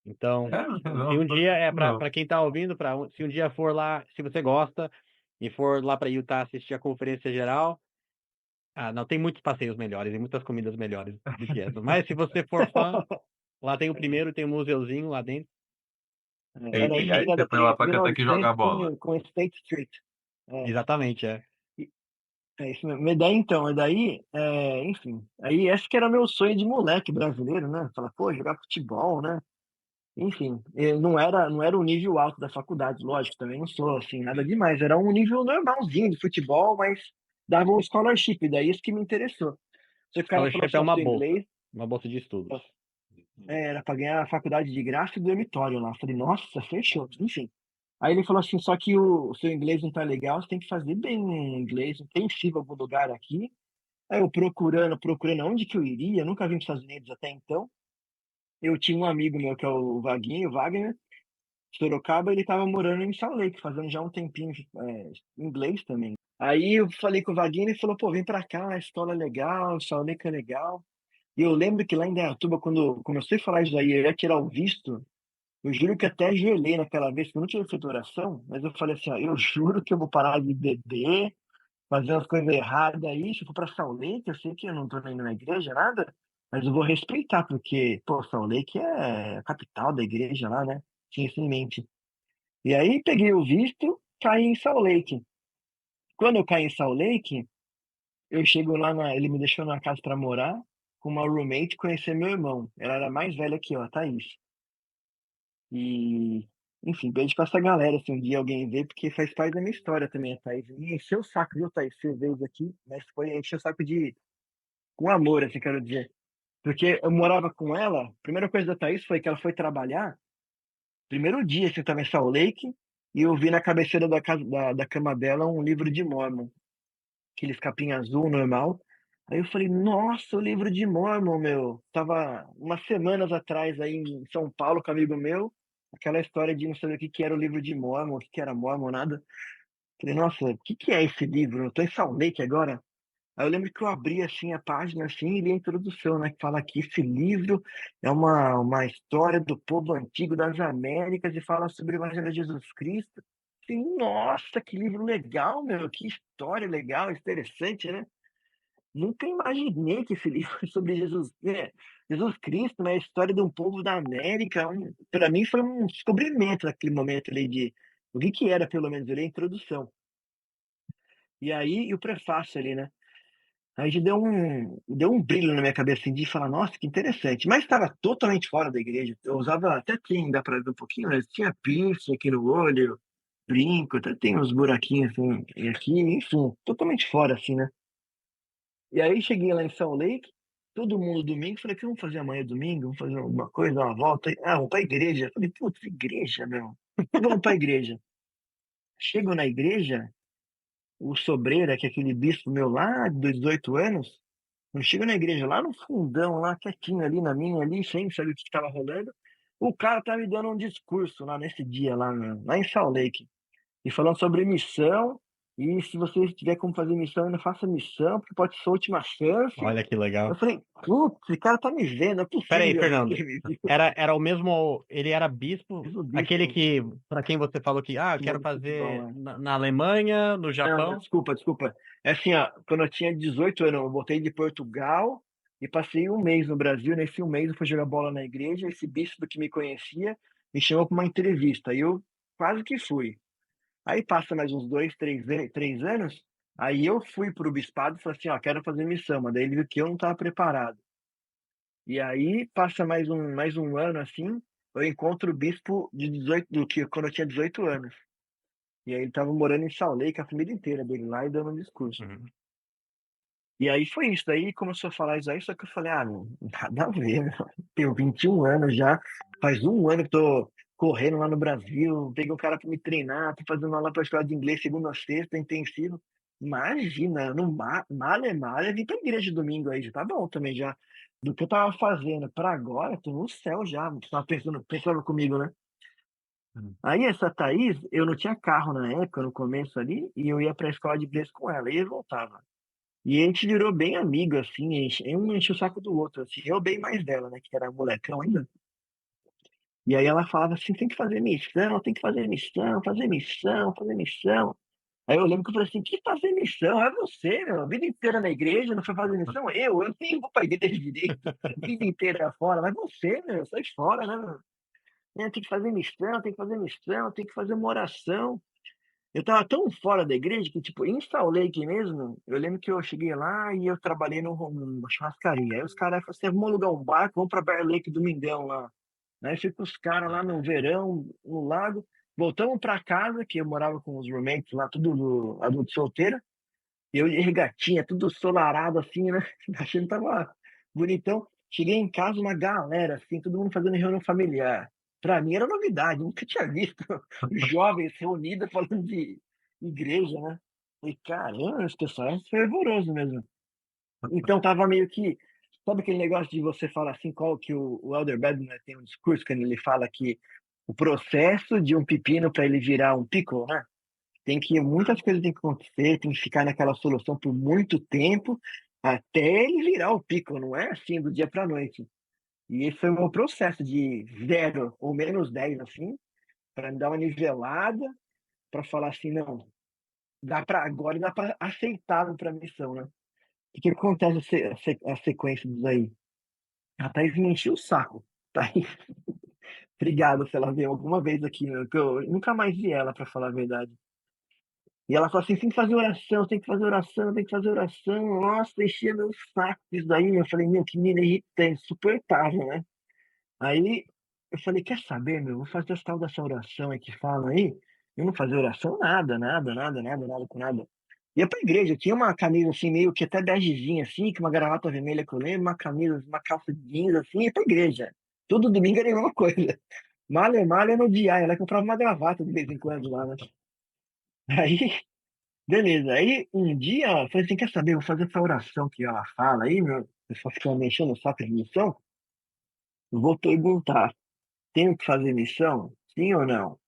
Então, É, se não, um dia não. para quem tá ouvindo, se um dia for lá, se você gosta e for lá para Utah assistir a conferência geral, não, tem muitos passeios melhores e muitas comidas melhores do que essa. Mas se você for fã, lá tem o primeiro, tem um museuzinho lá dentro. Era a E aí esquina você da foi lá pra Kentucky jogar 3900 bola. com State Street. É. Exatamente, é. É isso mesmo. Mas daí então, enfim, aí esse que era meu sonho de moleque brasileiro, né? Falar, pô, jogar futebol, né? Enfim, não era o nível alto da faculdade, lógico, também não sou assim, nada demais. Era um nível normalzinho de futebol, mas dava um scholarship, daí isso que me interessou. Se o cara falou Scholarship é assim, ó, seu inglês, uma bolsa de estudos. era para ganhar a faculdade de graça e dormitório lá. Falei, nossa, fechou. Enfim. Aí ele falou assim, só que o seu inglês não tá legal, você tem que fazer bem o inglês, não tem FIVA em algum lugar aqui. Aí eu procurando onde que eu iria, nunca vim para os Estados Unidos até então. Eu tinha um amigo meu que é o Vaguinho, o Wagner, de Sorocaba, ele estava morando em Salt Lake, fazendo já um tempinho inglês também. Aí eu falei com o Vaguinho, ele falou, pô, vem pra cá, a escola é legal, Salt Lake é legal. E eu lembro que lá em Dayatuba, quando comecei a falar isso aí, eu ia tirar o visto, eu juro que até gelei naquela vez, que eu não tinha feito oração, mas eu falei assim, ó, eu juro que eu vou parar de beber, fazer umas coisas erradas aí, se for pra Salt Lake, eu sei que eu não tô indo na igreja, nada, mas eu vou respeitar, porque, pô, Salt Lake é a capital da igreja lá, né? Tinha isso em mente. E aí peguei o visto, caí em Salt Lake. Quando eu caí em Salt Lake, eu chego lá, ele me deixou numa casa pra morar, com uma roommate, conhecer meu irmão. Ela era mais velha que eu, a Thaís. E, enfim, beijo pra essa galera, se um dia alguém ver, porque faz parte da minha história também, a Thaís. E encheu o saco, viu, Thaís? Você veio aqui, mas foi encher o saco com amor, assim, quero dizer. Porque eu morava com ela, a primeira coisa da Thaís foi que ela foi trabalhar, primeiro dia que eu tava em Salt Lake, e eu vi na cabeceira da cama dela um livro de Mormon, aqueles capinha azul normal. Aí eu falei, nossa, o livro de Mormon, meu. Tava umas semanas atrás aí em São Paulo com um amigo meu, aquela história de não saber o que que era o livro de Mormon, o que que era Mormon, nada. Falei, nossa, o que que é esse livro? Eu tô em Salt Lake agora. Aí eu lembro que eu abri assim a página assim e li a introdução, né? Que fala que esse livro é uma história do povo antigo das Américas e fala sobre o Evangelho de Jesus Cristo. Falei, nossa, que livro legal, meu, que história legal, interessante, né? Nunca imaginei que esse livro sobre Jesus Cristo, né? A história de um povo da América. Para mim foi um descobrimento naquele momento ali de o que que era, pelo menos, ali, a introdução. E aí, e o prefácio ali, né? Aí já deu um brilho na minha cabeça assim, de falar, nossa, que interessante. Mas estava totalmente fora da igreja. Eu usava, até tem, dá para ver um pouquinho, mas tinha piercing aqui no olho, brinco, até tem uns buraquinhos assim, e aqui, enfim, totalmente fora, assim, né? E aí cheguei lá em Salt Lake, todo mundo domingo, falei, o que vamos fazer amanhã domingo? Vamos fazer alguma coisa, uma volta? Vamos pra igreja. Falei, putz, igreja, meu. Vamos pra igreja. Chego na igreja, o Sobreira, que é aquele bispo meu lá, de 18 anos, eu chego na igreja, lá no fundão, lá quietinho ali na minha, ali, sem saber o que estava rolando. O cara tá me dando um discurso lá nesse dia, lá em Salt Lake, e falando sobre missão. E se você tiver como fazer missão, ainda faça missão, porque pode ser sua última chance. Olha que Eu legal. falei, putz, esse cara tá me vendo, é Pera aí, possível que Fernando. ele me viu. Era o mesmo. Ele era bispo, Fiz o aquele bispo que, para quem você falou que, eu quero de futebol, fazer né? na Alemanha, no Não, Japão. desculpa. É assim, ó, quando eu tinha 18 anos, eu voltei de Portugal e passei um mês no Brasil. Nesse um mês eu fui jogar bola na igreja. Esse bispo que me conhecia me chamou para uma entrevista. E eu quase que fui. Aí passa mais uns 3 anos. Aí eu fui pro bispado e falei assim, ó, quero fazer missão. Mas daí ele viu que eu não estava preparado. E aí passa mais um ano assim, eu encontro o bispo de 18, do que quando eu tinha 18 anos. E aí ele tava morando em Salt Lake, a família inteira dele lá e dando um discurso. Uhum. E aí foi isso. Daí começou a falar isso aí, só que eu falei, não, nada a ver, meu. Tenho 21 anos já, faz um ano que tô correndo lá no Brasil, peguei um cara para me treinar, tô fazendo aula para escola de inglês segunda a sexta, intensivo. Imagina, no malha, vim pra igreja domingo aí, já tá bom também já. Do que eu tava fazendo pra agora, tô no céu já. Tava pensando comigo, né? Hum. Aí essa Thaís, eu não tinha carro na época, no começo ali, e eu ia pra escola de inglês com ela, e eu voltava. E a gente virou bem amigo, assim, um enchia o saco do outro, assim, eu bem mais dela, né, que era molecão ainda. E aí ela falava assim, tem que fazer missão, tem que fazer missão, fazer missão, fazer missão. Aí eu lembro que eu falei assim, que fazer missão? É você, meu, a vida inteira na igreja, não foi fazer missão? Eu nem vou pra igreja direito, a vida inteira fora, mas você, meu, sai fora, né, meu? Tem que fazer missão, tem que fazer missão, tem que fazer uma oração. Eu tava tão fora da igreja que, tipo, em Salt Lake mesmo, eu lembro que eu cheguei lá e eu trabalhei numa churrascaria. Aí os caras falaram assim, vamos alugar um barco, vamos pra Bear Lake Domingão lá. Aí fica com os caras lá no verão, no lago. Voltamos pra casa, que eu morava com os roommates lá, tudo adulto solteiro. Eu de regatinha, tudo solarado assim, né? Achando que tava bonitão. Cheguei em casa, uma galera, assim, todo mundo fazendo reunião familiar. Pra mim era novidade, nunca tinha visto jovens reunidos falando de igreja, né? Falei, caramba, esse pessoal é fervoroso mesmo. Então tava meio que. Sabe aquele negócio de você falar assim, qual que o Elder Bednar tem um discurso quando ele fala que o processo de um pepino para ele virar um pickle, né? Muitas coisas tem que acontecer, tem que ficar naquela solução por muito tempo até ele virar o pico, não é assim do dia para noite. E esse foi o meu processo de 0 ou -10 assim, para me dar uma nivelada, para falar assim, não, dá para agora dá para aceitável para a missão, né? O que acontece a sequência disso aí? A Thaís me encheu o saco. Thaís, obrigado se ela veio alguma vez aqui, né? Que eu nunca mais vi ela, para falar a verdade. E ela falou assim: tem que fazer oração, tem que fazer oração, tem que fazer oração. Nossa, enchia meu saco isso daí. Eu falei, meu, que menina irritante, insuportável, né? Aí eu falei, quer saber, meu, vou fazer essa tal dessa oração aí que falam aí. Eu não fazia oração, nada com nada. Ia pra igreja, tinha uma camisa assim, meio que até begezinha assim, com uma gravata vermelha que eu lembro, uma camisa, uma calça jeans assim, ia pra igreja. Todo domingo era a mesma coisa. Malha no dia, ela comprava uma gravata de vez em quando lá, né? Aí beleza. Aí um dia, eu falei assim, quer saber? Eu vou fazer essa oração que ela fala aí, meu. O pessoal fica me enchendo o saco de missão. Eu vou perguntar, tenho que fazer missão? Sim ou não?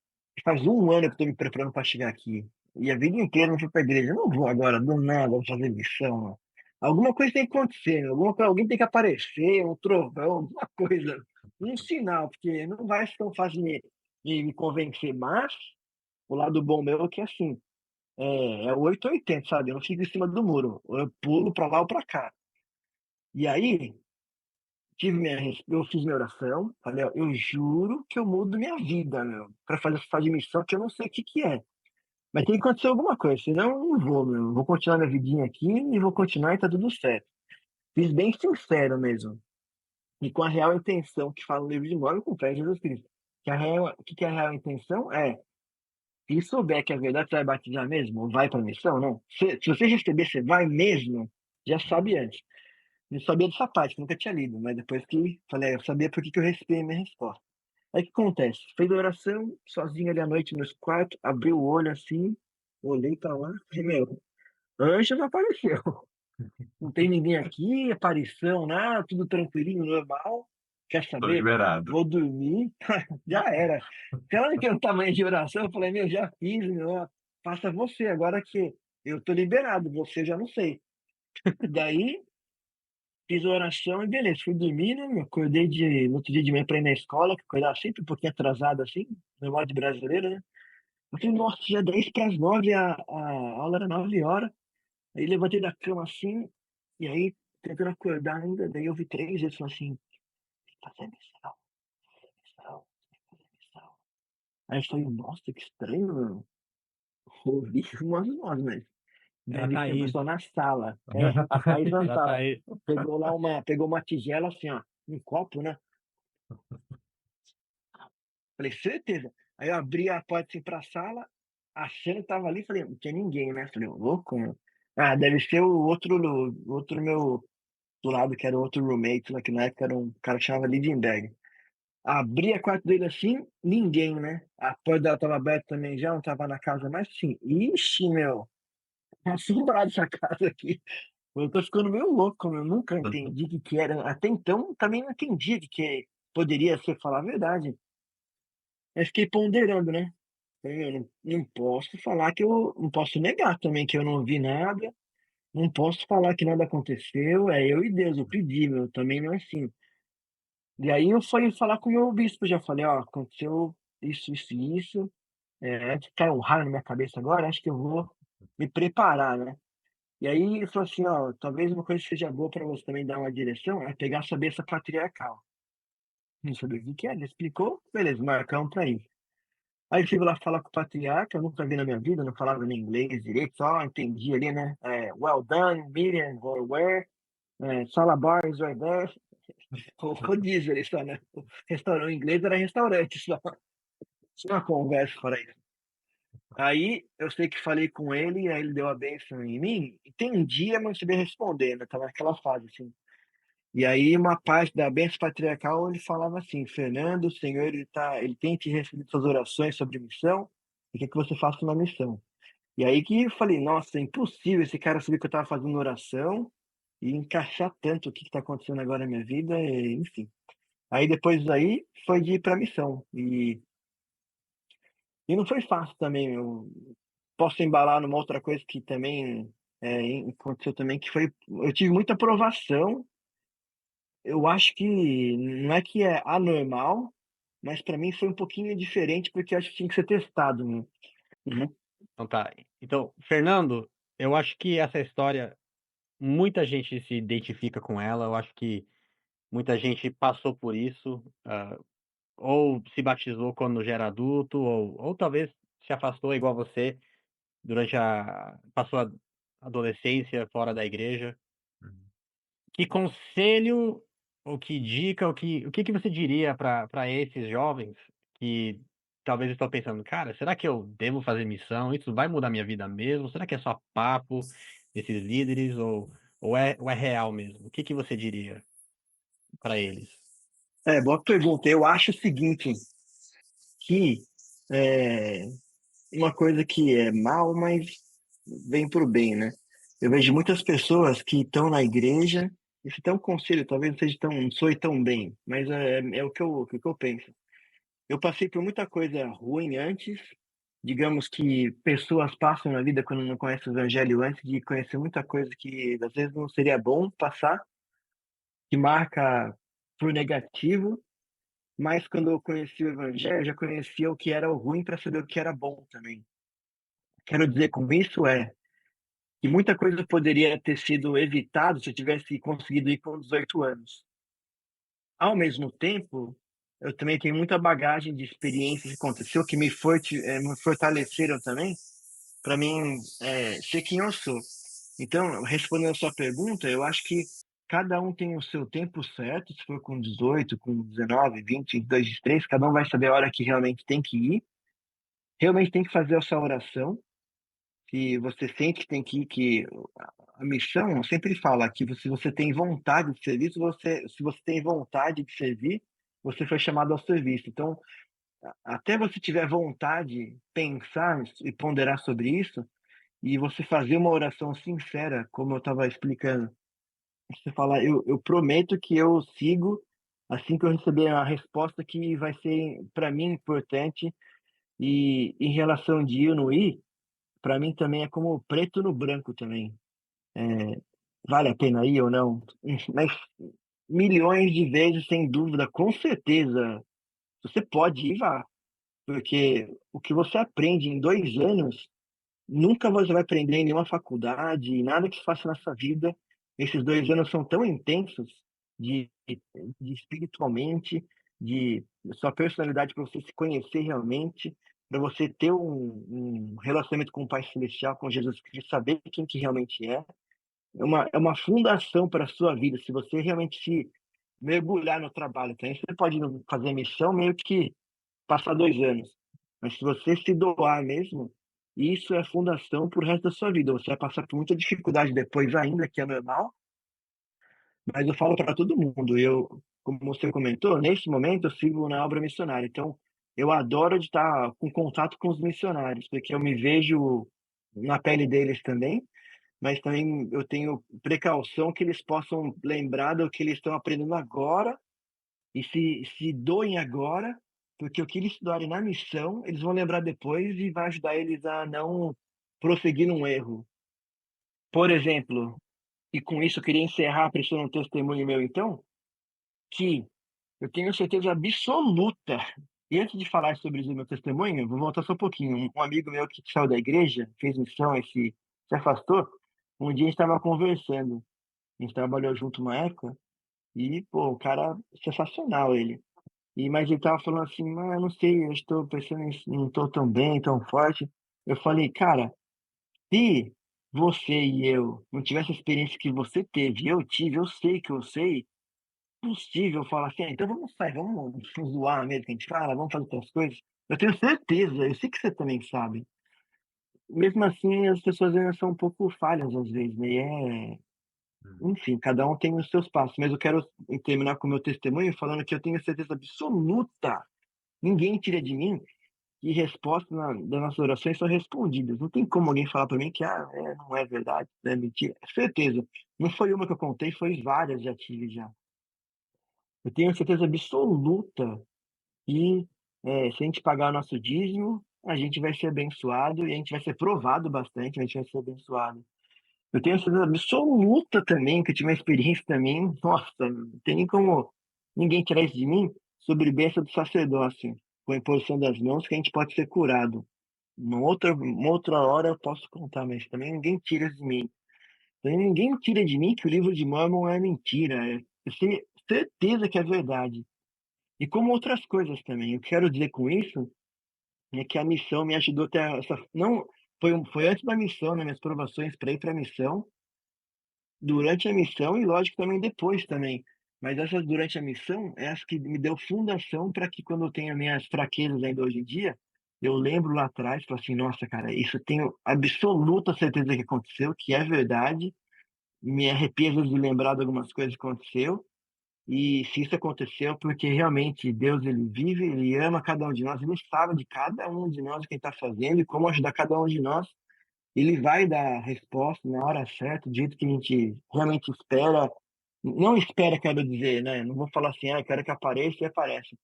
Faz um ano que eu tô me preparando para chegar aqui. E a vida inteira eu não fui pra igreja. Eu não vou agora, do nada, fazer missão. Não. Alguma coisa tem que acontecer, alguém tem que aparecer, um trovão, alguma coisa. Um sinal, porque não vai ser tão fácil me convencer. Mas o lado bom meu é que assim. É 8 ou 80, sabe? Eu não fico em cima do muro. Eu pulo pra lá ou pra cá. E aí, eu fiz minha oração. Falei, ó, eu juro que eu mudo minha vida, meu. Pra fazer essa tal de missão que eu não sei o que que é. Mas tem que acontecer alguma coisa, senão eu não vou, meu. Vou continuar minha vidinha aqui e vou continuar e tá tudo certo. Fiz bem sincero mesmo. E com a real intenção que fala no livro de Mormon com fé em Jesus Cristo. O que que é a real intenção? Se souber que é verdade, você vai batizar mesmo? Ou vai para a missão? Não. Se você receber, você vai mesmo? Já sabe antes. Eu sabia dessa parte, que nunca tinha lido, mas depois que falei, eu sabia por que que eu recebi a minha resposta. Aí o que acontece? Fez a oração, sozinho ali à noite no quarto, abriu o olho assim, olhei pra lá, falei, meu, anjo não apareceu. Não tem ninguém aqui, aparição, nada, tudo tranquilinho, normal. quer Tô saber? liberado. Vou dormir, já era. Se ela não quer o tamanho de oração, eu falei, meu, já fiz, meu, ó, faça você, agora que eu tô liberado, você eu já não sei. Daí, fiz a oração e beleza, fui dormir, né, meu, acordei no outro dia de manhã pra ir na escola, que acordava sempre um pouquinho atrasado assim, normal de brasileiro, né? Eu falei, nossa, já 10 para as 9, a aula era 9 horas. Aí levantei da cama assim, e aí tentando acordar ainda, daí eu vi 3 vezes falando assim, fazer missão, missão, fazer missão. Aí eu falei, nossa, que estranho, mano. Ouvi umas vozes, mas Era a deve ser o Thaís. pessoal na sala. É, a Thaís na Era a sala. Thaís. Pegou uma tigela assim, ó, um copo, né? Falei, certeza. Aí eu abri a porta assim pra sala, achando que tava ali, falei, não tinha ninguém, né? Falei, ô, louco, mano. Ah, deve ser o outro meu do lado, que era o outro roommate, lá, que na época era um cara que chamava Lindenberg. Abri a quarto dele assim, ninguém, né? A porta dela tava aberta também já, não tava na casa, mas assim, ixi, meu, tá assombrado essa casa aqui. Eu tô ficando meio louco, eu nunca entendi o que que era. Até então, também não entendi o que que poderia ser, falar a verdade. Aí fiquei ponderando, né? Falei, eu não posso falar que eu não posso negar também que eu não vi nada, não posso falar que nada aconteceu, é eu e Deus, eu pedi, meu, também não é assim. E aí eu fui falar com o meu bispo, já falei, ó, aconteceu isso e isso, antes que caia um raio na minha cabeça agora, acho que eu vou me preparar, né? E aí ele falou assim, ó, talvez uma coisa que seja boa para você também dar uma direção é pegar a cabeça patriarcal. Não sabia o que que é, ele explicou, beleza, marcamos para ir. Aí eu fui lá falar com o patriarca, eu nunca vi na minha vida, não falava nem inglês direito, só entendi ali, né? Well done, Miriam, or where, Salabar is right there. O rodízio ali só, né? O restaurante inglês era restaurante só. Tinha uma conversa fora isso. Aí eu sei que falei com ele, aí ele deu a bênção em mim. Entendi, mas não sabia responder, né? Tava naquela fase, assim. E aí uma parte da bênção patriarcal, ele falava assim, Fernando, o Senhor, ele tem te recebido suas orações sobre missão e quer que você faça uma missão. E aí que eu falei, nossa, é impossível esse cara saber que eu estava fazendo oração e encaixar tanto o que está acontecendo agora na minha vida, enfim. Aí depois daí foi de ir para missão. E não foi fácil também. Eu posso embalar numa outra coisa que também aconteceu também, que foi, eu tive muita aprovação. Eu acho que não é que é anormal, mas para mim foi um pouquinho diferente porque eu acho que tinha que ser testado, né? Uhum. Então tá. Então, Fernando, eu acho que essa história, muita gente se identifica com ela. Eu acho que muita gente passou por isso, ou se batizou quando já era adulto, ou talvez se afastou igual você durante passou a adolescência fora da igreja. Que conselho, ou que dica, o que você diria para esses jovens que talvez estão pensando, cara, será que eu devo fazer missão? Isso vai mudar minha vida mesmo? Será que é só papo desses líderes ou é real mesmo? O que você diria para eles? Boa pergunta. Eu acho o seguinte, que é, uma coisa que é mal, mas vem pro bem, né? Eu vejo muitas pessoas que estão na igreja, isso é um conselho, talvez não soe tão bem, mas é o que eu penso. Eu passei por muita coisa ruim antes, digamos que pessoas passam na vida quando não conhecem o evangelho antes de conhecer muita coisa que às vezes não seria bom passar, que marca por negativo, mas quando eu conheci o evangelho, eu já conhecia o que era o ruim para saber o que era bom também. Quero dizer com isso que muita coisa poderia ter sido evitado se eu tivesse conseguido ir com 18 anos. Ao mesmo tempo, eu também tenho muita bagagem de experiências que aconteceu que me fortaleceram também para mim ser quem eu sou. Então, respondendo a sua pergunta, eu acho que cada um tem o seu tempo certo, se for com 18, com 19, 20, 22, 23, cada um vai saber a hora que realmente tem que ir, realmente tem que fazer a sua oração, que você sente que tem que ir, que a missão eu sempre fala que se você tem vontade de servir, se você tem vontade de servir, você foi chamado ao serviço. Então, até você tiver vontade, pensar e ponderar sobre isso, e você fazer uma oração sincera, como eu estava explicando, você falar, eu prometo que eu sigo assim que eu receber a resposta que vai ser, para mim, importante. E em relação de ir ou não ir, para mim também é como preto no branco também. É, vale a pena ir ou não? Mas milhões de vezes, sem dúvida, com certeza, você pode ir, vá. Porque o que você aprende em 2 anos, nunca você vai aprender em nenhuma faculdade, nada que se faça nessa vida. Esses 2 anos são tão intensos de espiritualmente, de sua personalidade para você se conhecer realmente, para você ter um relacionamento com o Pai Celestial, com Jesus Cristo, saber quem que realmente é. É uma fundação para a sua vida. Se você realmente se mergulhar no trabalho, então, você pode fazer missão meio que passar 2 anos. Mas se você se doar mesmo, isso é fundação pro resto da sua vida. Você vai passar por muita dificuldade depois ainda, que é normal, mas eu falo para todo mundo. Eu, como você comentou, nesse momento eu sigo na obra missionária. Então, eu adoro de estar com contato com os missionários, porque eu me vejo na pele deles também, mas também eu tenho precaução que eles possam lembrar do que eles estão aprendendo agora e se doem agora, porque o que eles estudarem na missão, eles vão lembrar depois e vai ajudar eles a não prosseguir num erro. Por exemplo, e com isso eu queria encerrar prestando um testemunho meu então, que eu tenho certeza absoluta, e antes de falar sobre o meu testemunho, vou voltar só um pouquinho. Um amigo meu que saiu da igreja, fez missão e se afastou, um dia a gente estava conversando, a gente trabalhou junto uma época, e, pô, o cara, sensacional ele. Mas ele tava falando assim, mas eu não sei, eu estou pensando em, não estou tão bem, tão forte. Eu falei, cara, se você e eu não tivesse a experiência que você teve, eu tive, eu sei que eu sei, é possível falar assim, então vamos sair, vamos zoar mesmo que a gente fala, vamos fazer outras coisas. Eu tenho certeza, eu sei que você também sabe. Mesmo assim, as pessoas ainda são um pouco falhas às vezes, né? Enfim, cada um tem os seus passos, mas eu quero terminar com o meu testemunho falando que eu tenho certeza absoluta, ninguém tira de mim, e respostas das nossas orações são respondidas. Não tem como alguém falar para mim que não é verdade, é mentira. É certeza. Não foi uma que eu contei, foi várias já tive já. Eu tenho certeza absoluta que se a gente pagar o nosso dízimo, a gente vai ser abençoado e a gente vai ser provado bastante, a gente vai ser abençoado. Eu tenho certeza absoluta também que eu tive uma experiência também, nossa, não tem nem como ninguém tirar isso de mim, sobre bênção do sacerdócio, com a imposição das mãos, que a gente pode ser curado. Uma outra hora eu posso contar, mas também ninguém tira isso de mim. Também ninguém tira de mim que o livro de Mórmon é mentira. Eu tenho certeza que é verdade. E como outras coisas também. Eu quero dizer com isso é que a missão me ajudou até essa. Não, foi antes da missão, né? Minhas provações para ir para a missão, durante a missão e, lógico, também depois também. Mas essas durante a missão é as que me deu fundação para que quando eu tenho as minhas fraquezas ainda hoje em dia, eu lembro lá atrás, falo assim, nossa, cara, isso eu tenho absoluta certeza que aconteceu, que é verdade, me arrepia às vezes de lembrar de algumas coisas que aconteceu, e se isso aconteceu, porque realmente Deus, ele vive, ele ama cada um de nós, ele sabe de cada um de nós o que ele está fazendo e como ajudar cada um de nós, ele vai dar a resposta na hora certa, do jeito que a gente realmente espera. Não espera, quero dizer, né? Não vou falar assim, quero que apareça e aparece.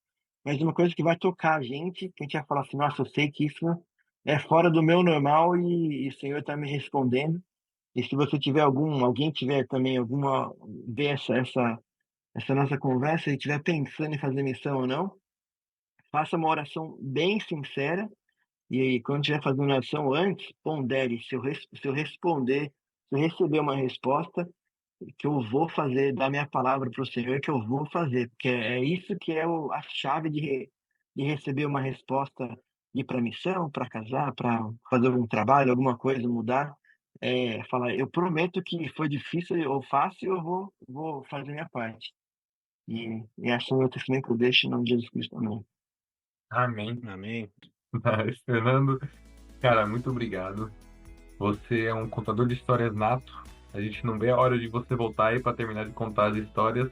Mas uma coisa que vai tocar a gente, que a gente vai falar assim, nossa, eu sei que isso é fora do meu normal e o Senhor está me respondendo. E se você tiver alguém tiver também alguma, ver essa nossa conversa e estiver pensando em fazer missão ou não, faça uma oração bem sincera e aí, quando estiver fazendo a ação antes, pondere se eu responder, se eu receber uma resposta, que eu vou fazer, dar minha palavra para o Senhor, que eu vou fazer, porque é isso que é a chave de receber uma resposta, de ir para missão, para casar, para fazer algum trabalho, alguma coisa, mudar. Falar, eu prometo que foi difícil ou fácil, eu vou fazer minha parte. E essa é o meu testemunho que eu deixo em nome de Jesus Cristo. Amém. Amém. Amém. Mas, Fernando, cara, muito obrigado. Você é um contador de histórias nato. A gente não vê a hora de você voltar aí para terminar de contar as histórias.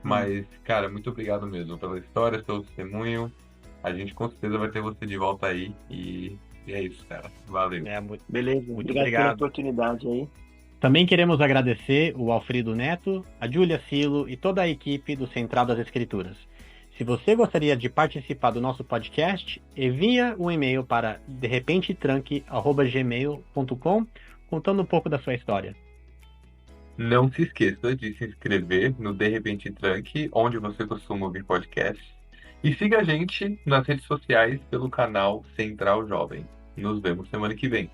Mas, cara, muito obrigado mesmo pela história, pelo testemunho. A gente com certeza vai ter você de volta aí. E é isso, cara. Valeu. Beleza, Muito obrigado pela obrigado. oportunidade aí. Também queremos agradecer o Alfredo Neto, a Júlia Silo e toda a equipe do Central das Escrituras. Se você gostaria de participar do nosso podcast, envia um e-mail para derrepentetranque@gmail.com contando um pouco da sua história. Não se esqueça de se inscrever no De Repente Trunk, onde você costuma ouvir podcast. E siga a gente nas redes sociais pelo canal Central Jovem. Nos vemos semana que vem.